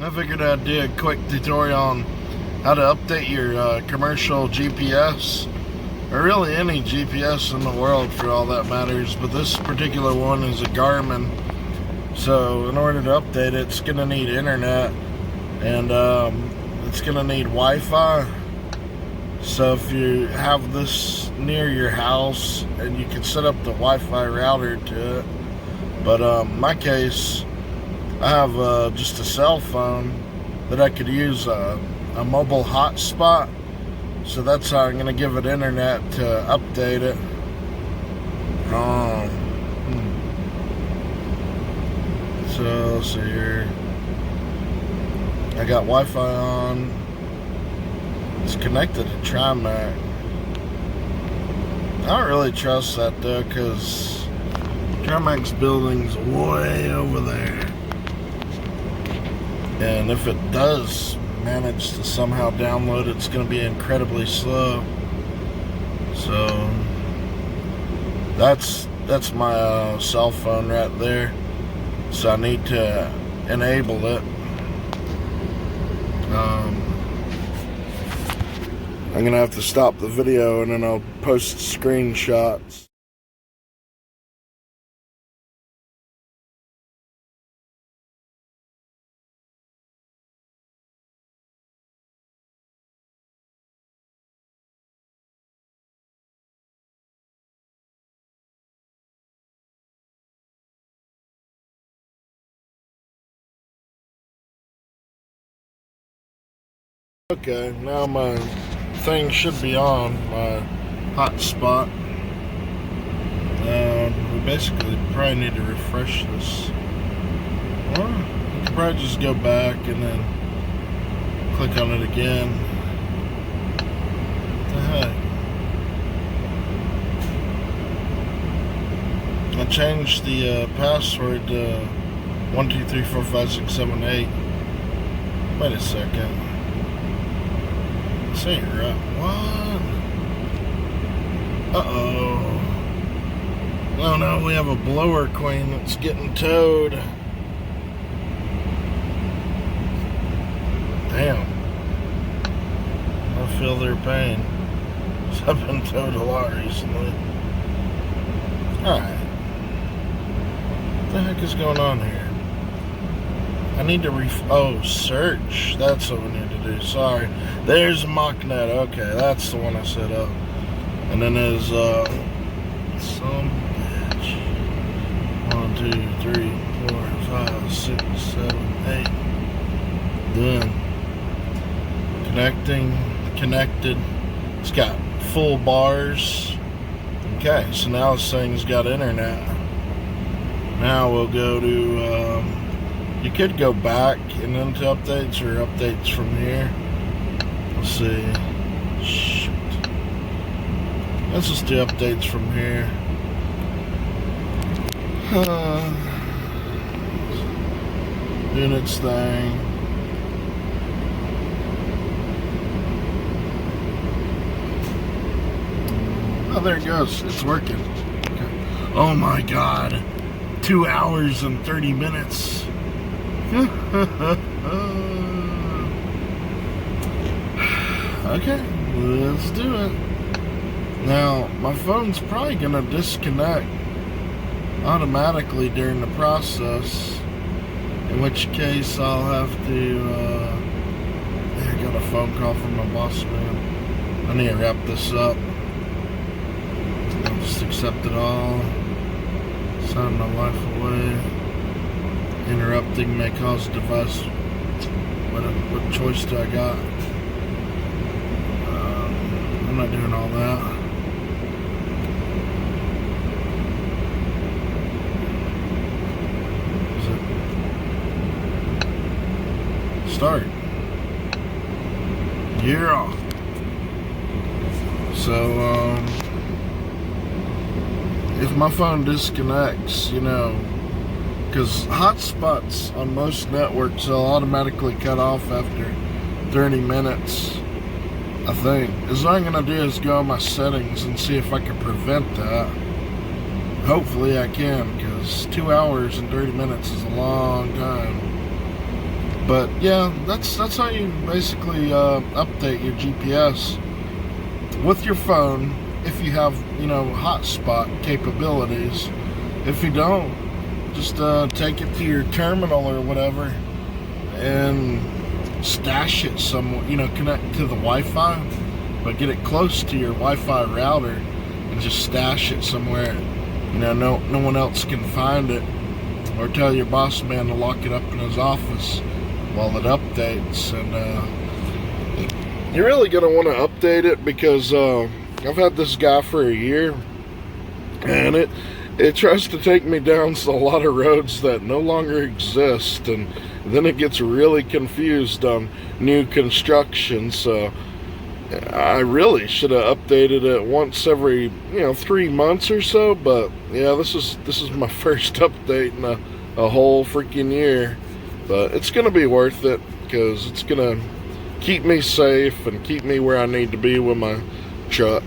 I figured I'd do a quick tutorial on how to update your commercial GPS, or really any GPS in the world for all that matters, but this particular one is a Garmin. So in order to update it, it's going to need internet, and it's going to need Wi-Fi. So if you have this near your house, and you can set up the Wi-Fi router to it. But in my case, I have just a cell phone that I could use a mobile hotspot. So that's how I'm going to give it internet to update it. So let's see here. I got Wi-Fi on. It's connected to TriMac. I don't really trust that though, because TriMac's building's way over there. And if it does manage to somehow download, it's going to be incredibly slow. So that's my cell phone right there. So I need to enable it. I'm going to have to stop the video and then I'll post screenshots. Okay, now my thing should be on, my hotspot. We basically probably need to refresh this. Or you can probably just go back and then click on it again. What the heck? I changed the password to 1234567 Wait a second. This ain't right. What? Uh-oh. Oh no, we have a blower queen that's getting towed. Damn. I feel their pain. I've been towed a lot recently. Alright. What the heck is going on here? I need to search. That's what we need to do. Sorry. There's MachNet. Okay, that's the one I set up. And then there's some bitch. 1, 2, 3, 4, 5, 6, 7, 8. Done. Connected. It's got full bars. Okay, so now this thing's got internet. Now we'll go to you could go back and into updates or updates from here. Let's see. Shoot. Let's just do updates from here. Doing its thing. Oh, there it goes. It's working. Okay. Oh my God. 2 hours and 30 minutes. Okay, let's do it. Now, my phone's probably gonna disconnect automatically during the process, in which case I'll have to I got a phone call from my boss man. I need to wrap this up. I'll just accept it all, sign my life away. Interrupting may cause device. What choice do I got? I'm not doing all that. Is it start? Yeah. So if my phone disconnects, because hotspots on most networks, they'll automatically cut off after 30 minutes, I think. All I'm going to do is go on my settings and see if I can prevent that. Hopefully I can, because 2 hours and 30 minutes is a long time. But yeah, that's how you basically update your GPS with your phone if you have, you know, hotspot capabilities. If you don't, just take it to your terminal or whatever and stash it somewhere, you know, connect to the Wi-Fi, but get it close to your Wi-Fi router and just stash it somewhere, you know, no one else can find it, or tell your boss man to lock it up in his office while it updates. And you're really going to want to update it, because I've had this guy for a year, and it tries to take me down a lot of roads that no longer exist, and then it gets really confused on new construction. So I really should have updated it once every, you know, 3 months or so. But yeah, this is my first update in a whole freaking year. But it's gonna be worth it, because it's gonna keep me safe and keep me where I need to be with my truck.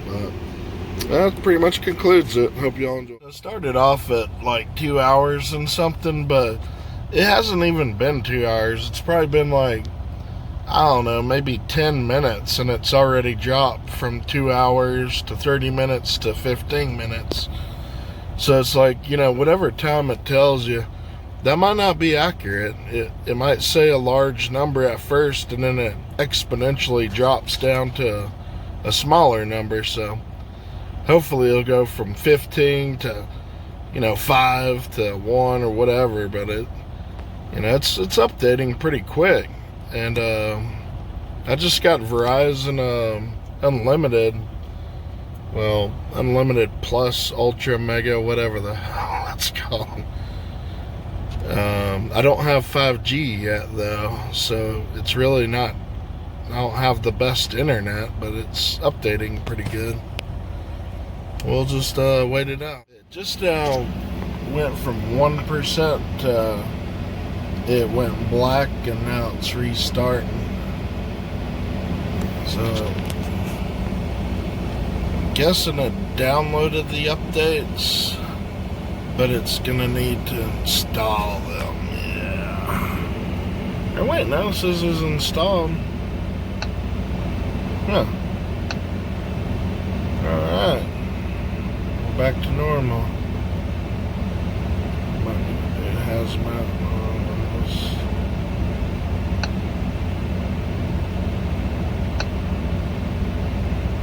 But that pretty much concludes it. Hope y'all enjoy. I started off at like 2 hours and something, but it hasn't even been 2 hours. It's probably been like, I don't know, maybe 10 minutes, and it's already dropped from 2 hours to 30 minutes to 15 minutes. So it's like, you know, whatever time it tells you, that might not be accurate. It might say a large number at first, and then it exponentially drops down to a smaller number. So hopefully it'll go from 15 to, you know, 5 to 1 or whatever. But it, you know, it's updating pretty quick. And I just got Verizon Unlimited. Well, Unlimited Plus, Ultra, Mega, whatever the hell that's called. I don't have 5G yet though, so it's really not, I don't have the best internet, but it's updating pretty good. We'll just wait it out. It just now went from 1% to it went black, and now it's restarting. So I'm guessing it downloaded the updates, but it's gonna need to install them. Yeah. Oh wait, now it says it's installed. Huh. Alright. We're back to normal. It has my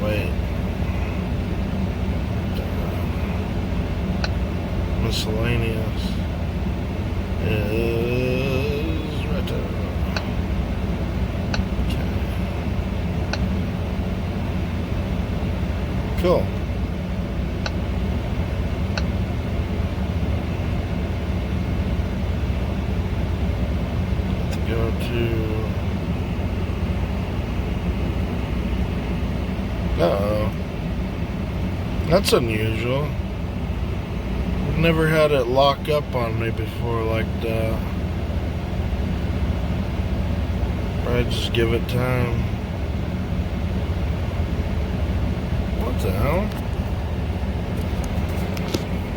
wait. Miscellaneous is right there. Okay. Cool. Let's go to. Uh-oh. That's unusual. I've never had it lock up on me before like that. Probably just give it time. What the hell?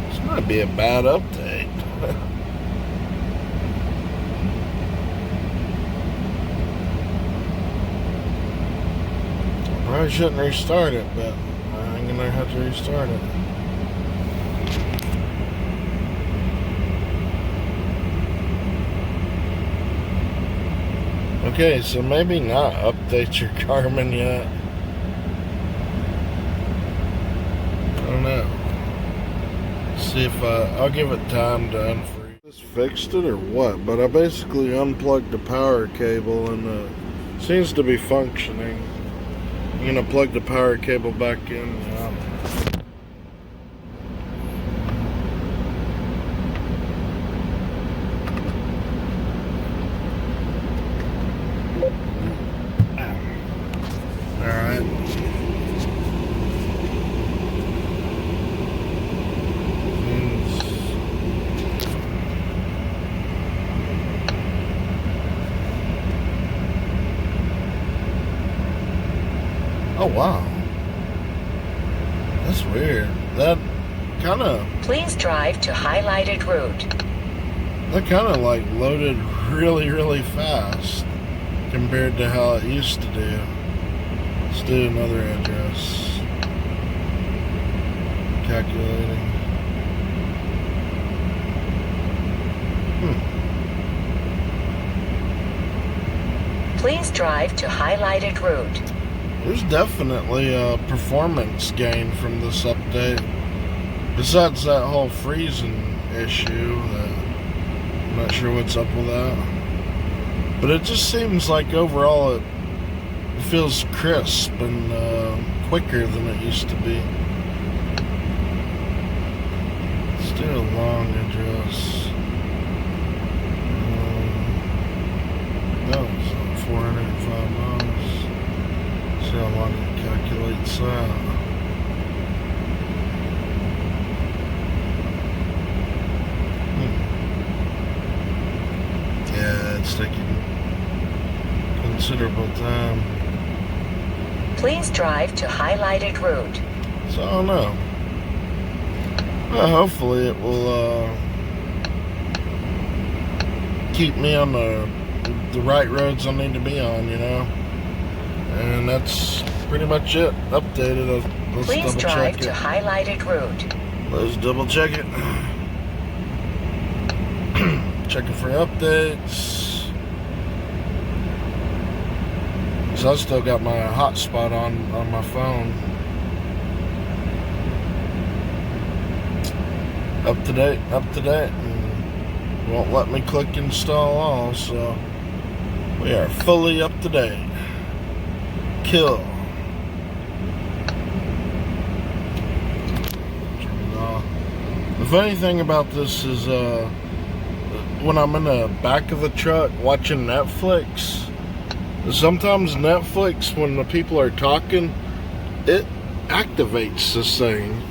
This might be a bad update. Probably shouldn't restart it, but I'm gonna have to restart it. Okay, so maybe not update your Garmin yet. I don't know. See if I'll give it time to unfreeze. Just fixed it or what? But I basically unplugged the power cable, and it seems to be functioning. I'm gonna plug the power cable back in now. Alright. Oh wow. That's weird. That kind of... Please drive to highlighted route. That kind of like loaded really, really fast compared to how it used to do. Let's do another address. Calculating. Please drive to highlighted route. There's definitely a performance gain from this update. Besides that whole freezing issue, I'm not sure what's up with that. But it just seems like overall it feels crisp and quicker than it used to be. Let's do a long address. That was 405 miles. See how long it calculates that. Yeah, it's taking considerable time. Please drive to highlighted route. So I don't know. Well, hopefully it will keep me on the right roads I need to be on, you know. And that's pretty much it. Updated. Let's Please double drive check to it. highlighted route. Let's double check it. Checking for updates. So I still got my hotspot on my phone. Up to date. And won't let me click install all, so we are fully up to date. Kill. The funny thing about this is when I'm in the back of the truck watching Netflix, sometimes Netflix, when the people are talking, it activates this thing.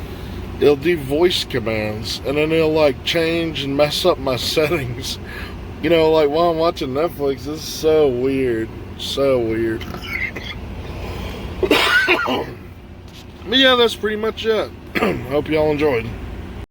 It'll do voice commands, and then it'll like change and mess up my settings. You know, like while I'm watching Netflix, this is so weird. So weird. But yeah, that's pretty much it. Hope y'all enjoyed.